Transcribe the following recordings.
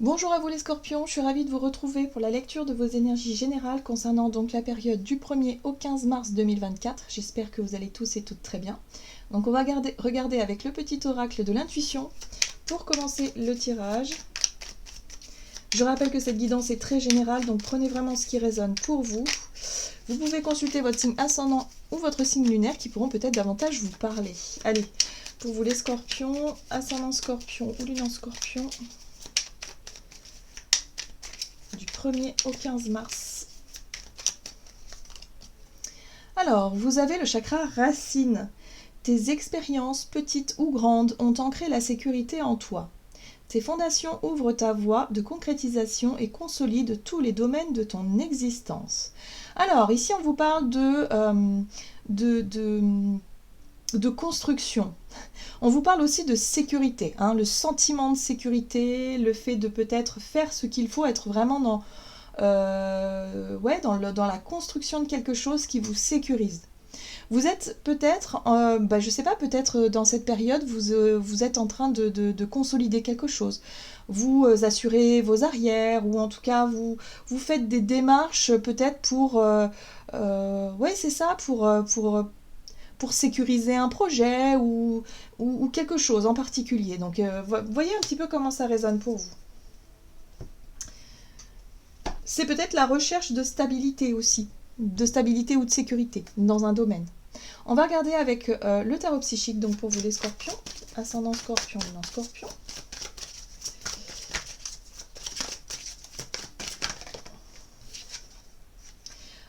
Bonjour à vous les scorpions, je suis ravie de vous retrouver pour la lecture de vos énergies générales concernant donc la période du 1er au 15 mars 2024. J'espère que vous allez tous et toutes très bien. Donc on va regarder avec le petit oracle de l'intuition pour commencer le tirage. Je rappelle que cette guidance est très générale, donc prenez vraiment ce qui résonne pour vous. Vous pouvez consulter votre signe ascendant ou votre signe lunaire qui pourront peut-être davantage vous parler. Allez, pour vous les scorpions, ascendant scorpion ou lune en scorpion, du 1er au 15 mars. Alors, vous avez le chakra racine. Tes expériences, petites ou grandes, ont ancré la sécurité en toi. Tes fondations ouvrent ta voie de concrétisation et consolident tous les domaines de ton existence. Alors, ici, on vous parle de construction. On vous parle aussi de sécurité, hein, le sentiment de sécurité, le fait de peut-être faire ce qu'il faut, être vraiment dans la construction de quelque chose qui vous sécurise. Vous êtes peut-être, je sais pas, peut-être dans cette période, vous êtes en train de consolider quelque chose. Vous assurez vos arrières, ou en tout cas, vous faites des démarches peut-être c'est ça, pour sécuriser un projet ou quelque chose en particulier. Donc, voyez un petit peu comment ça résonne pour vous. C'est peut-être la recherche de stabilité aussi, de stabilité ou de sécurité dans un domaine. On va regarder avec le tarot psychique, donc pour vous les scorpions, ascendant scorpion, lune en scorpion.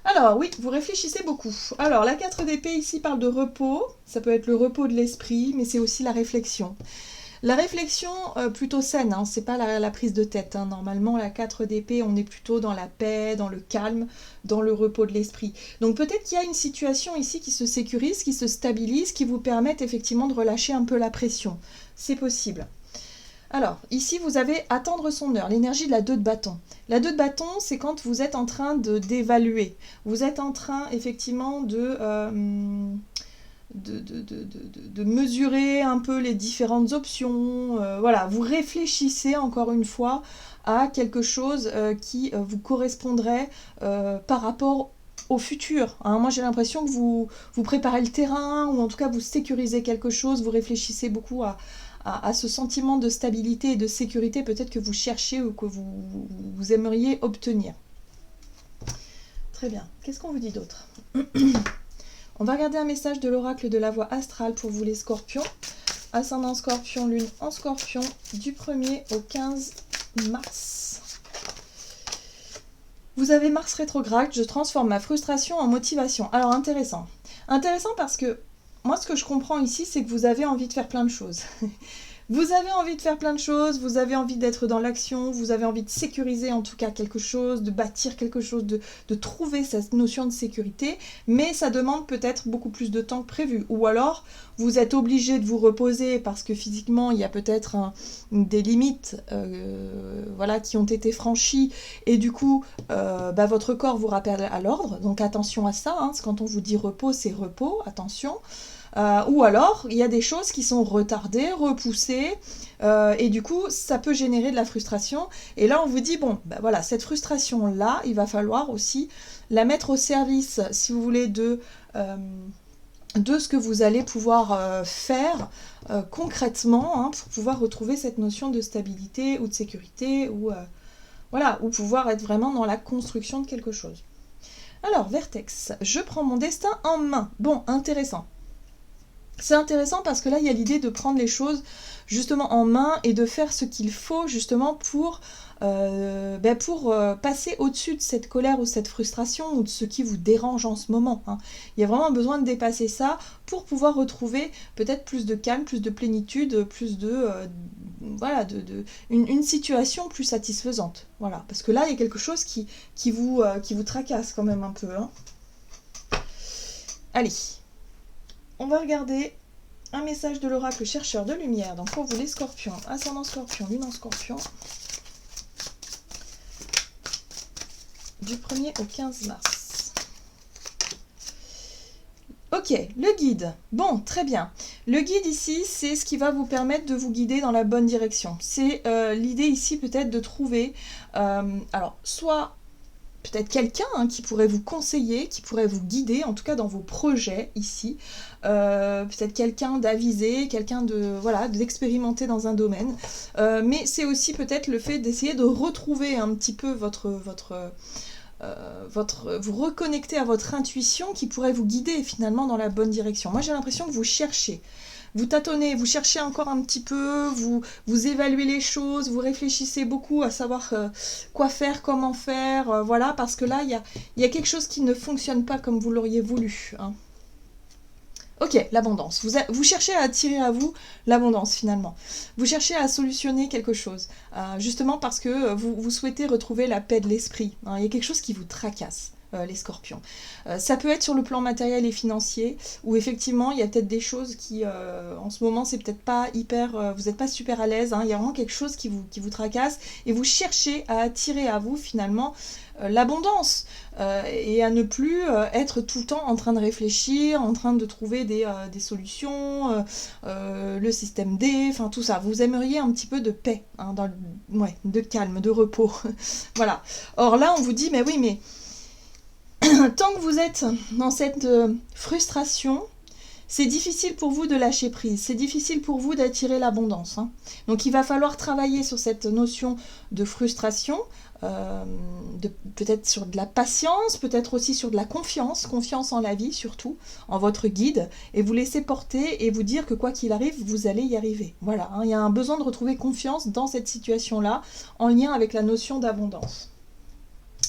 Alors oui, vous réfléchissez beaucoup. Alors la 4 d'épée ici parle de repos, ça peut être le repos de l'esprit, mais c'est aussi la réflexion. La réflexion plutôt saine, hein, c'est pas la prise de tête. Hein. Normalement, la 4 d'épée, on est plutôt dans la paix, dans le calme, dans le repos de l'esprit. Donc peut-être qu'il y a une situation ici qui se sécurise, qui se stabilise, qui vous permet effectivement de relâcher un peu la pression. C'est possible. Alors, ici, vous avez attendre son heure, l'énergie de la 2 de bâton. La 2 de bâton, c'est quand vous êtes en train d'évaluer. Vous êtes en train, effectivement, de mesurer un peu les différentes options. Voilà, vous réfléchissez encore une fois à quelque chose qui vous correspondrait par rapport au futur. Hein. Moi, j'ai l'impression que vous préparez le terrain, ou en tout cas, vous sécurisez quelque chose, vous réfléchissez beaucoup à ce sentiment de stabilité et de sécurité peut-être que vous cherchez ou que vous aimeriez obtenir. Très bien. Qu'est-ce qu'on vous dit d'autre? On va regarder un message de l'oracle de la voie astrale pour vous les scorpions. Ascendant scorpion, lune en scorpion, du 1er au 15 mars. Vous avez Mars rétrograde, je transforme ma frustration en motivation. Alors intéressant. Intéressant parce que moi ce que je comprends ici, c'est que vous avez envie de faire plein de choses. Vous avez envie de faire plein de choses, vous avez envie d'être dans l'action, vous avez envie de sécuriser en tout cas quelque chose, de bâtir quelque chose, de trouver cette notion de sécurité, mais ça demande peut-être beaucoup plus de temps que prévu. Ou alors, vous êtes obligé de vous reposer parce que physiquement, il y a peut-être des limites qui ont été franchies, et du coup, votre corps vous rappelle à l'ordre, donc attention à ça, hein, quand on vous dit repos, c'est repos, attention. Ou alors, il y a des choses qui sont retardées, repoussées, et du coup, ça peut générer de la frustration. Et là, on vous dit, bon, voilà, cette frustration-là, il va falloir aussi la mettre au service, si vous voulez, de ce que vous allez pouvoir faire concrètement, hein, pour pouvoir retrouver cette notion de stabilité ou de sécurité, ou pouvoir être vraiment dans la construction de quelque chose. Alors, Vertex, je prends mon destin en main. Bon, intéressant. C'est intéressant parce que là, il y a l'idée de prendre les choses justement en main et de faire ce qu'il faut justement pour passer au-dessus de cette colère ou cette frustration ou de ce qui vous dérange en ce moment. Hein. Il y a vraiment besoin de dépasser ça pour pouvoir retrouver peut-être plus de calme, plus de plénitude, plus une situation plus satisfaisante. Voilà. Parce que là, il y a quelque chose qui vous tracasse quand même un peu. Hein. Allez. On va regarder un message de l'oracle chercheur de lumière. Donc pour vous les scorpions, ascendant scorpion, lune en scorpion, du 1er au 15 mars. Ok, le guide. Bon, très bien. Le guide ici, c'est ce qui va vous permettre de vous guider dans la bonne direction. C'est l'idée ici peut-être de trouver, alors soit peut-être quelqu'un qui pourrait vous conseiller, qui pourrait vous guider, en tout cas dans vos projets ici, peut-être quelqu'un d'avisé, quelqu'un de voilà, d'expérimenté dans un domaine, mais c'est aussi peut-être le fait d'essayer de retrouver un petit peu vous reconnecter à votre intuition qui pourrait vous guider finalement dans la bonne direction. Moi j'ai l'impression que vous cherchez, vous tâtonnez, vous cherchez encore un petit peu, vous évaluez les choses, vous réfléchissez beaucoup à savoir quoi faire, comment faire, voilà, parce que là il y a quelque chose qui ne fonctionne pas comme vous l'auriez voulu, hein. Ok, l'abondance. Vous cherchez à attirer à vous l'abondance finalement. Vous cherchez à solutionner quelque chose, justement parce que vous souhaitez retrouver la paix de l'esprit, hein. Il y a quelque chose qui vous tracasse, les scorpions. Ça peut être sur le plan matériel et financier, où effectivement il y a peut-être des choses qui, en ce moment, c'est peut-être pas hyper, vous n'êtes pas super à l'aise, hein. Il y a vraiment quelque chose qui vous tracasse, et vous cherchez à attirer à vous finalement l'abondance, et à ne plus être tout le temps en train de réfléchir, en train de trouver des solutions, le système D, enfin tout ça. Vous aimeriez un petit peu de paix, hein, de calme, de repos. Voilà. Or là, on vous dit, mais oui, mais tant que vous êtes dans cette frustration, c'est difficile pour vous de lâcher prise, c'est difficile pour vous d'attirer l'abondance, hein. Donc il va falloir travailler sur cette notion de frustration, peut-être sur de la patience, peut-être aussi sur de la confiance en la vie surtout, en votre guide, et vous laisser porter et vous dire que quoi qu'il arrive, vous allez y arriver. Voilà, hein, il y a un besoin de retrouver confiance dans cette situation-là, en lien avec la notion d'abondance.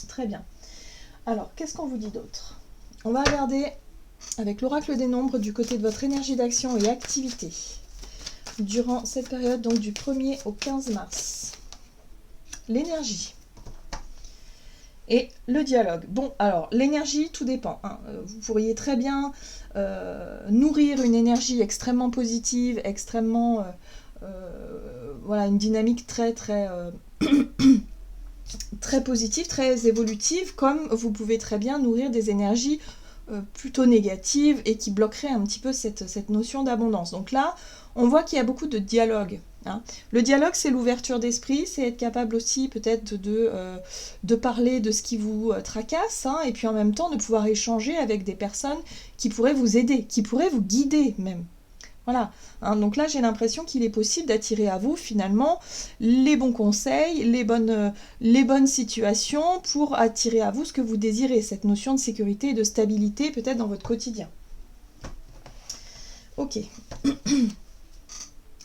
Très bien. Alors, qu'est-ce qu'on vous dit d'autre? On va regarder avec l'oracle des nombres du côté de votre énergie d'action et activité durant cette période, donc du 1er au 15 mars. L'énergie et le dialogue. Bon, alors, l'énergie, tout dépend, hein. Vous pourriez très bien nourrir une énergie extrêmement positive, extrêmement... voilà, une dynamique très positive, très évolutive, comme vous pouvez très bien nourrir des énergies plutôt négatives et qui bloqueraient un petit peu cette notion d'abondance. Donc là, on voit qu'il y a beaucoup de dialogue, hein. Le dialogue, c'est l'ouverture d'esprit, c'est être capable aussi peut-être de parler de ce qui vous tracasse, hein, et puis en même temps de pouvoir échanger avec des personnes qui pourraient vous aider, qui pourraient vous guider même. Voilà, hein, donc là j'ai l'impression qu'il est possible d'attirer à vous finalement les bons conseils, les bonnes situations pour attirer à vous ce que vous désirez, cette notion de sécurité et de stabilité peut-être dans votre quotidien. Ok,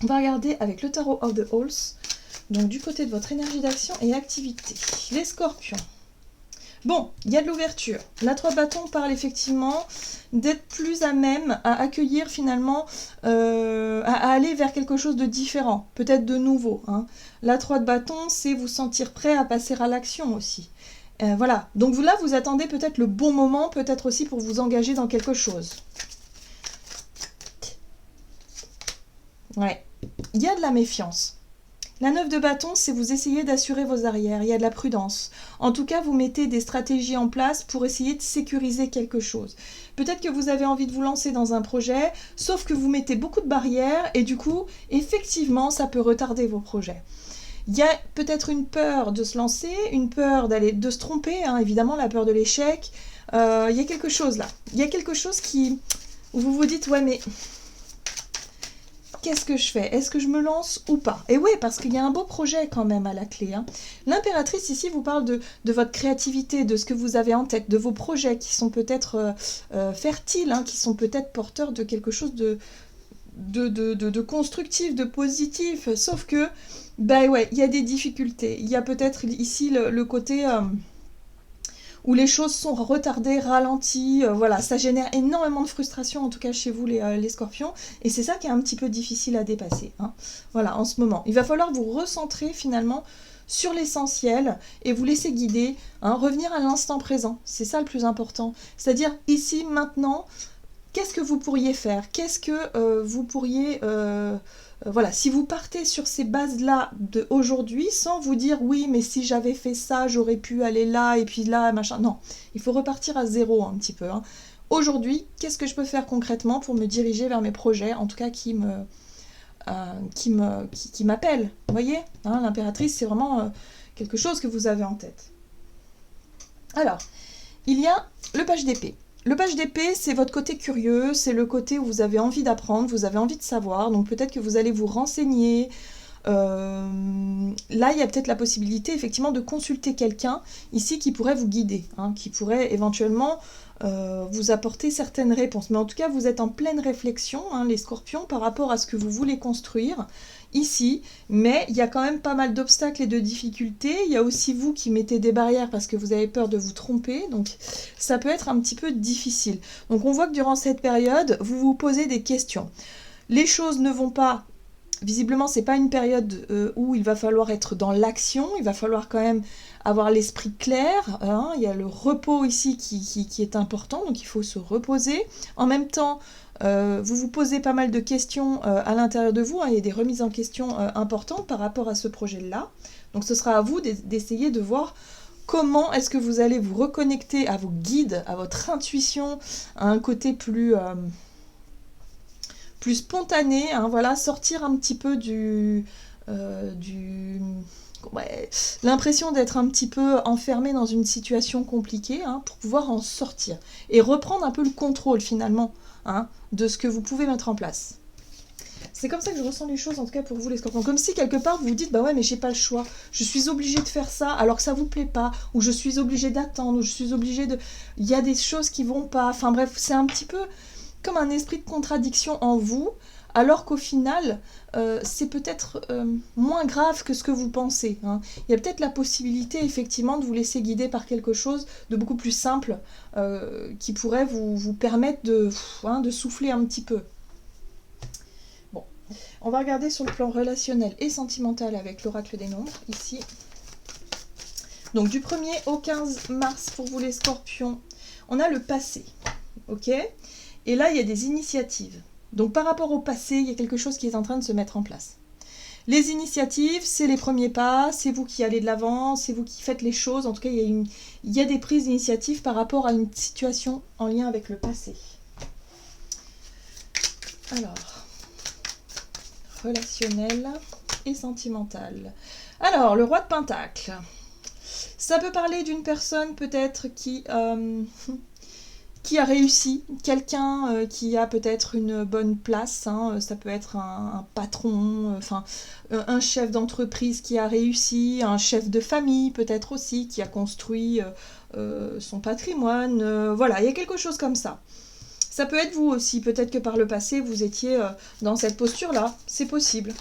on va regarder avec le tarot of the Halls, donc du côté de votre énergie d'action et activité. Les scorpions. Bon, il y a de l'ouverture. La 3 de bâton parle effectivement d'être plus à même à accueillir finalement, à aller vers quelque chose de différent, peut-être de nouveau, hein. La 3 de bâton, c'est vous sentir prêt à passer à l'action aussi. Voilà, donc là vous attendez peut-être le bon moment, peut-être aussi pour vous engager dans quelque chose. Ouais, il y a de la méfiance. La 9 de bâton, c'est vous essayez d'assurer vos arrières, il y a de la prudence. En tout cas, vous mettez des stratégies en place pour essayer de sécuriser quelque chose. Peut-être que vous avez envie de vous lancer dans un projet, sauf que vous mettez beaucoup de barrières et du coup, effectivement, ça peut retarder vos projets. Il y a peut-être une peur de se lancer, une peur de se tromper, hein, évidemment, la peur de l'échec. Il y a quelque chose là. Il y a quelque chose où vous vous dites, ouais, mais... qu'est-ce que je fais? Est-ce que je me lance ou pas? Et oui, parce qu'il y a un beau projet quand même à la clé, hein. L'impératrice ici vous parle de votre créativité, de ce que vous avez en tête, de vos projets qui sont peut-être fertiles, hein, qui sont peut-être porteurs de quelque chose de constructif, de positif. Sauf que, bah ouais, il y a des difficultés. Il y a peut-être ici le côté... où les choses sont retardées, ralenties, voilà, ça génère énormément de frustration, en tout cas chez vous les scorpions, et c'est ça qui est un petit peu difficile à dépasser, hein. Voilà, en ce moment. Il va falloir vous recentrer finalement sur l'essentiel et vous laisser guider, hein, revenir à l'instant présent, c'est ça le plus important. C'est-à-dire ici, maintenant, qu'est-ce que vous pourriez faire? Qu'est-ce que vous pourriez... voilà, si vous partez sur ces bases-là d'aujourd'hui, sans vous dire oui, mais si j'avais fait ça, j'aurais pu aller là, et puis là, machin. Non, il faut repartir à zéro un petit peu, hein. aujourd'hui, qu'est-ce que je peux faire concrètement pour me diriger vers mes projets, en tout cas qui m'appellent. Vous voyez, hein, l'impératrice, c'est vraiment quelque chose que vous avez en tête. Alors, il y a le page d'épée. Le page d'épée, c'est votre côté curieux, c'est le côté où vous avez envie d'apprendre, vous avez envie de savoir, donc peut-être que vous allez vous renseigner. Là, il y a peut-être la possibilité, effectivement, de consulter quelqu'un, ici, qui pourrait vous guider, hein, qui pourrait éventuellement vous apporter certaines réponses. Mais en tout cas, vous êtes en pleine réflexion, hein, les scorpions, par rapport à ce que vous voulez construire ici, mais il y a quand même pas mal d'obstacles et de difficultés. Il y a aussi vous qui mettez des barrières parce que vous avez peur de vous tromper, donc ça peut être un petit peu difficile. Donc on voit que durant cette période, vous vous posez des questions. Les choses ne vont pas. Visiblement, c'est pas une période où il va falloir être dans l'action, il va falloir quand même avoir l'esprit clair, hein. Il y a le repos ici qui est important, donc il faut se reposer. En même temps, vous vous posez pas mal de questions à l'intérieur de vous, hein. Il y a des remises en question importantes par rapport à ce projet-là. Donc ce sera à vous d'essayer de voir comment est-ce que vous allez vous reconnecter à vos guides, à votre intuition, à un côté plus spontané, hein, voilà, sortir un petit peu l'impression d'être un petit peu enfermé dans une situation compliquée, hein, pour pouvoir en sortir et reprendre un peu le contrôle finalement, hein, de ce que vous pouvez mettre en place. C'est comme ça que je ressens les choses, en tout cas pour vous les scorpions. Comme si quelque part vous vous dites, bah ouais mais j'ai pas le choix, je suis obligée de faire ça alors que ça vous plaît pas, ou je suis obligée d'attendre, ou je suis obligée de... Il y a des choses qui vont pas, enfin bref, c'est un petit peu comme un esprit de contradiction en vous, alors qu'au final, c'est peut-être moins grave que ce que vous pensez, hein. Il y a peut-être la possibilité, effectivement, de vous laisser guider par quelque chose de beaucoup plus simple, qui pourrait vous permettre de souffler un petit peu. Bon, on va regarder sur le plan relationnel et sentimental avec l'oracle des nombres, ici. Donc, du 1er au 15 mars, pour vous les scorpions, on a le passé, ok ? Et là, il y a des initiatives. Donc par rapport au passé, il y a quelque chose qui est en train de se mettre en place. Les initiatives, c'est les premiers pas, c'est vous qui allez de l'avant, c'est vous qui faites les choses. En tout cas, il y a des prises d'initiative par rapport à une situation en lien avec le passé. Alors, relationnel et sentimental. Alors, le roi de Pentacle. Ça peut parler d'une personne peut-être qui a réussi, quelqu'un qui a peut-être une bonne place, hein, ça peut être un patron, enfin un chef d'entreprise qui a réussi, un chef de famille peut-être aussi, qui a construit son patrimoine, voilà, il y a quelque chose comme ça. Ça peut être vous aussi, peut-être que par le passé vous étiez dans cette posture-là, c'est possible.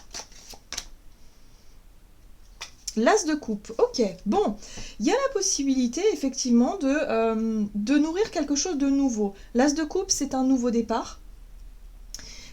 L'as de coupe, ok, bon, il y a la possibilité effectivement de nourrir quelque chose de nouveau. L'as de coupe, c'est un nouveau départ,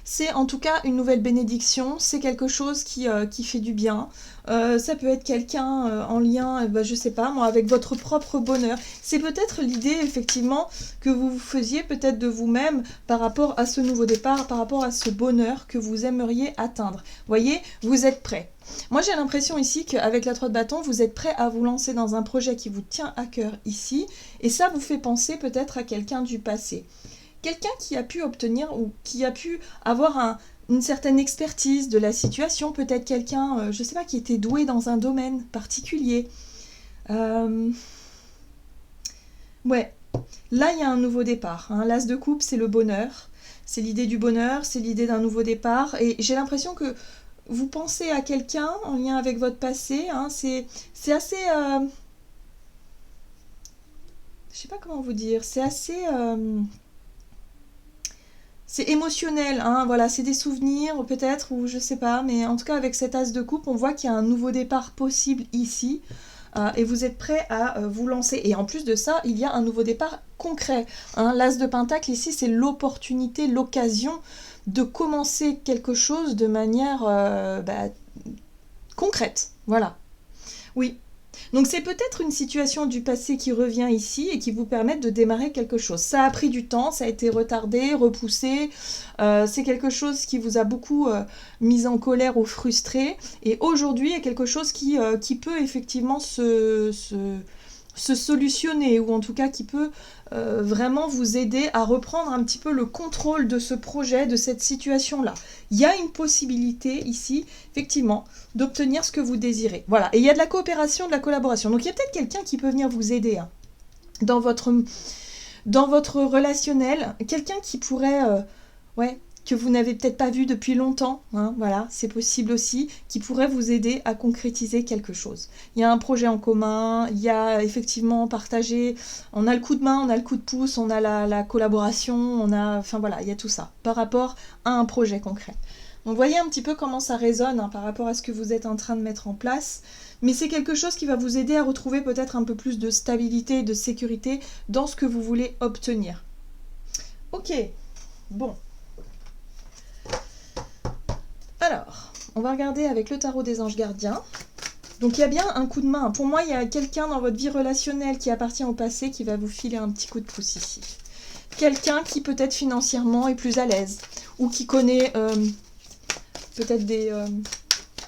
c'est en tout cas une nouvelle bénédiction, c'est quelque chose qui fait du bien. Ça peut être quelqu'un en lien, je sais pas moi, avec votre propre bonheur. C'est peut-être l'idée effectivement que vous vous faisiez peut-être de vous-même par rapport à ce nouveau départ, par rapport à ce bonheur que vous aimeriez atteindre. Voyez, vous êtes prêts. Moi j'ai l'impression ici qu'avec la 3 de bâton, vous êtes prêt à vous lancer dans un projet qui vous tient à cœur ici, et ça vous fait penser peut-être à quelqu'un du passé. Quelqu'un qui a pu obtenir ou qui a pu avoir une certaine expertise de la situation, peut-être quelqu'un, je sais pas, qui était doué dans un domaine particulier. Ouais, là il y a un nouveau départ, hein. L'as de coupe, c'est le bonheur, c'est l'idée du bonheur, c'est l'idée d'un nouveau départ, et j'ai l'impression que vous pensez à quelqu'un en lien avec votre passé, hein, c'est assez... je sais pas comment vous dire, c'est assez... c'est émotionnel, hein, voilà, c'est des souvenirs peut-être, ou je sais pas, mais en tout cas avec cet as de coupe, on voit qu'il y a un nouveau départ possible ici, et vous êtes prêt à vous lancer. Et en plus de ça, il y a un nouveau départ concret, hein. L'as de pentacle ici, c'est l'opportunité, l'occasion de commencer quelque chose de manière concrète, voilà. Oui. Donc c'est peut-être une situation du passé qui revient ici et qui vous permet de démarrer quelque chose. Ça a pris du temps, ça a été retardé, repoussé, c'est quelque chose qui vous a beaucoup mis en colère ou frustré, et aujourd'hui il y a quelque chose qui peut effectivement se se solutionner, ou en tout cas qui peut vraiment vous aider à reprendre un petit peu le contrôle de ce projet, de cette situation-là. Il y a une possibilité ici, effectivement, d'obtenir ce que vous désirez. Voilà, et il y a de la coopération, de la collaboration. Donc il y a peut-être quelqu'un qui peut venir vous aider hein, dans votre relationnel, quelqu'un qui pourrait, que vous n'avez peut-être pas vu depuis longtemps, hein, voilà, c'est possible aussi, qui pourrait vous aider à concrétiser quelque chose. Il y a un projet en commun, il y a effectivement partagé, on a le coup de main, on a le coup de pouce, on a la collaboration, enfin voilà, il y a tout ça, par rapport à un projet concret. Donc voyez un petit peu comment ça résonne hein, par rapport à ce que vous êtes en train de mettre en place, mais c'est quelque chose qui va vous aider à retrouver peut-être un peu plus de stabilité et de sécurité dans ce que vous voulez obtenir. Ok, bon. Alors, on va regarder avec le tarot des anges gardiens. Donc il y a bien un coup de main. Pour moi, il y a quelqu'un dans votre vie relationnelle qui appartient au passé qui va vous filer un petit coup de pouce ici. Quelqu'un qui peut-être financièrement est plus à l'aise, ou qui connaît peut-être des...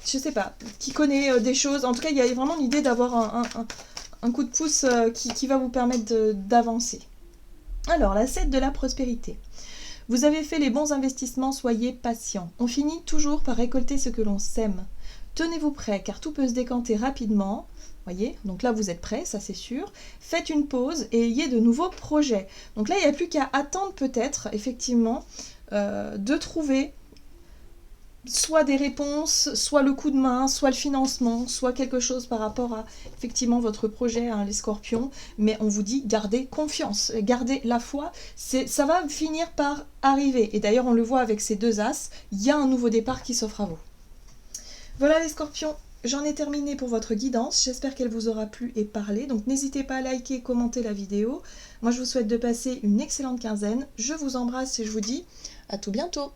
je sais pas, qui connaît des choses. En tout cas, il y a vraiment l'idée d'avoir un coup de pouce qui va vous permettre d'avancer. Alors, la 7 de la prospérité. Vous avez fait les bons investissements, soyez patient. On finit toujours par récolter ce que l'on sème. Tenez-vous prêt, car tout peut se décanter rapidement. Voyez, donc là vous êtes prêt, ça c'est sûr. Faites une pause et ayez de nouveaux projets. Donc là, il n'y a plus qu'à attendre peut-être, effectivement, de trouver soit des réponses, soit le coup de main, soit le financement, soit quelque chose par rapport à effectivement votre projet, hein, les scorpions. Mais on vous dit, gardez confiance, gardez la foi, ça va finir par arriver. Et d'ailleurs, on le voit avec ces deux as, il y a un nouveau départ qui s'offre à vous. Voilà les scorpions, j'en ai terminé pour votre guidance. J'espère qu'elle vous aura plu et parlé. Donc n'hésitez pas à liker, commenter la vidéo. Moi, je vous souhaite de passer une excellente quinzaine. Je vous embrasse et je vous dis à tout bientôt.